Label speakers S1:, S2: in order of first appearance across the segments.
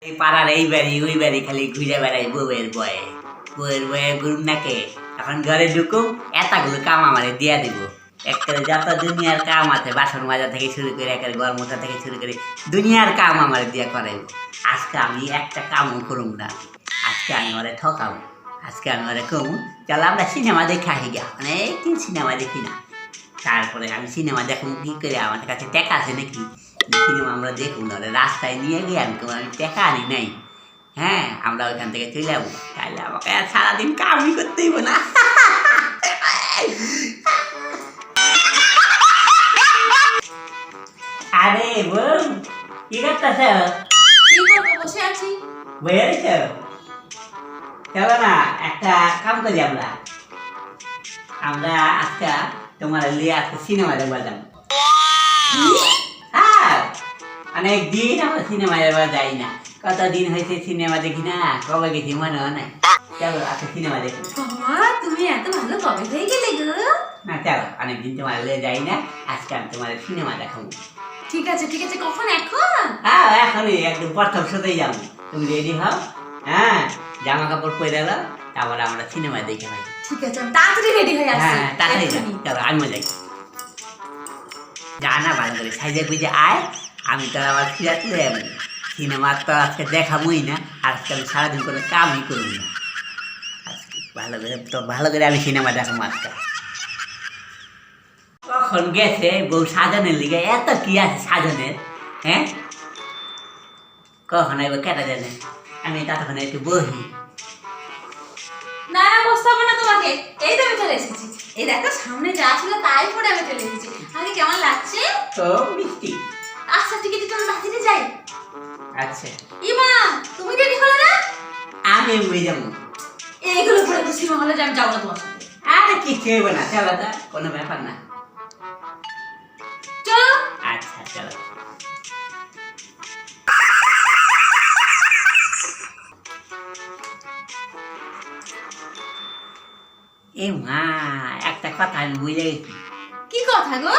S1: এই পাড়ার এই বাড়ি ওই বাড়ি খালি ঘুরে বেড়াই বউয়ের বয়ে ঘুরুম নাকে এখন ঘরে ঢুকুম এতগুলো কাম আমারে দিয়া দিব। একটা যত দুনিয়ার কাম আছে বাসন মাজা থেকে শুরু করে একের ঘর মোছা থেকে শুরু করে দুনিয়ার কাম আমার দিয়া করাইব। আজকে আমি একটা কামও করুম না, আজকে আমি ওরে ঠকাবো। আজকে আমি ওরে কমু চল আমরা সিনেমা দেখা গিয়া, অনেকদিন সিনেমা দেখি না। তারপরে আমি সিনেমা দেখুন কি করে, আমার কাছে টাকা আছে নাকি সিনেমা আমরা দেখুন, না রাস্তায় নিয়ে গিয়ে আমি টাকা আনি নাই। হ্যাঁ, আমরা ওইখান থেকে চলে যাবো, তাহলে আমাকে আর সারাদিন কামই করতে হইব না। আরে বউ কি করতেছ?
S2: কি করবো, বসে আছি।
S1: বেরিয়েছ? চলো না একটা কাম করি, আমরা আমরা আজকে তোমার লিয়ে আজকে সিনেমা দেখবা যাবো। হ্যাঁ, অনেক দিন আমরা সিনেমা দেখবা যাই না, কতদিন হয়েছে সিনেমা দেখি না, কবে গেছি মনে হয় নাই। চলো আজকে সিনেমা দেখি।
S2: বাবা, তুমি এত ভালো কবে হয়ে গেলে গো?
S1: না চলো, অনেকদিন তোমার লিয়ে যাই না, আজকে আমি তোমার সিনেমা দেখাবো।
S2: ঠিক আছে ঠিক আছে, কখন? এখন?
S1: হ্যাঁ এখনই, একদম প্রথম শোতেই যাবো। তুমি রেডি হও, হ্যাঁ জামা কাপড় পরে এলো, তারপরে আমরা সিনেমা দেখে পাই।
S2: ঠিক আছে, আমি তাড়াতাড়ি রেডি হয়ে আসছি।
S1: হ্যাঁ তাড়াতাড়ি যাও, চলো আমিও যাই। যা না ভালো করে সাইজে বুঝে আয়, আমি তো আবার ফিরা তুলে যাবো। সিনেমা তো আজকে দেখাবোই না, আজকে আমি সারাদিন কোনো কামই করবো না। আজকে ভালো করে আমি সিনেমা দেখাবো আজকে। কখন গেছে বউ সাজানের লিগে, এত কি আছে সাজানের? হ্যাঁ কখন আইব কেটা জানে, আমি ততক্ষণ একটু বহি।
S2: না না, বসতে হবে না তোমাকে, এই তো আমি চলে এসেছি। এই দেখো সামনে যা ছিল তাই পরে আমি চলে এসেছি। আমাকে কেমন লাগছে?
S1: তো মিষ্টি।
S2: আচ্ছা ঠিক আছে, চলো বাড়িতে যাই।
S1: আচ্ছা
S2: ইমা, তুমি রেডি হলে না?
S1: আমি উড়ে যাবো।
S2: এইগুলো পরে তো সিনেমা হলে আমি যাবো না তোমার সাথে।
S1: আরে কি খেয়েবো না, চলো তা কোনো ব্যাপার না।
S2: চলো।
S1: আচ্ছা চলো। এ মা, একটা কথা আমি বুঝে গেছি।
S2: কি কথা গো?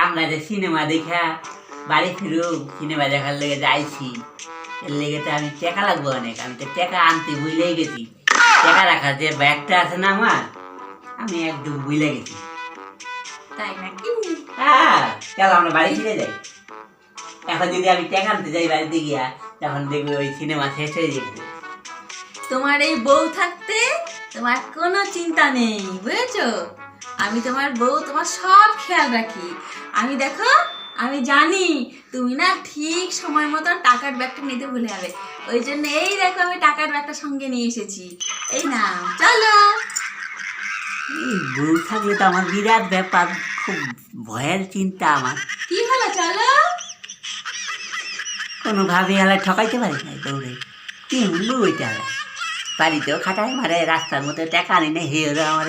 S1: আমরা যে সিনেমা দেখা বাড়ি ফিরুম, সিনেমা দেখার লেগে যাইছি, এর লেগে তো আমি টাকা লাগবো অনেক, আমি তো টাকা আনতে ভুলেই গেছি। টাকা রাখার যে ব্যাগটা আছে না আমার, আমি একদম ভুলে গেছি।
S2: তাই নাকি?
S1: হ্যাঁ চলো আমরা বাড়ি ফিরে যাই। এখন যদি আমি টাকা আনতে যাই বাড়িতে গিয়া, তখন দেখবি ওই সিনেমা শেষ হয়ে যাবে।
S2: তোমার এই বউ থাকতে তোমার কোনো চিন্তা নেই, বুঝেছো? আমি তোমার বউ, তোমার সব খেয়াল রাখি। আমি দেখো, আমি জানি তুমি না ঠিক সময় মতো টাকার ব্যাগটা নিতে ভুলে যাবে। ওই জন্য এই দেখো আমি টাকার ব্যাগটা সঙ্গে নিয়ে এসেছি। এই না, চলো।
S1: এই বউ থাকলে তো আমার বিরাট ব্যাপার, খুব ভয়ের চিন্তা আমার।
S2: কি হলো, চলো।
S1: কোনোভাবে আলায় ঠকাইতে পারি না দৌড়ে, কি হলো ওইটা? বাড়িতেও খাটায় মারে, রাস্তার মধ্যে টাকা আনি না, হে ওরা আমার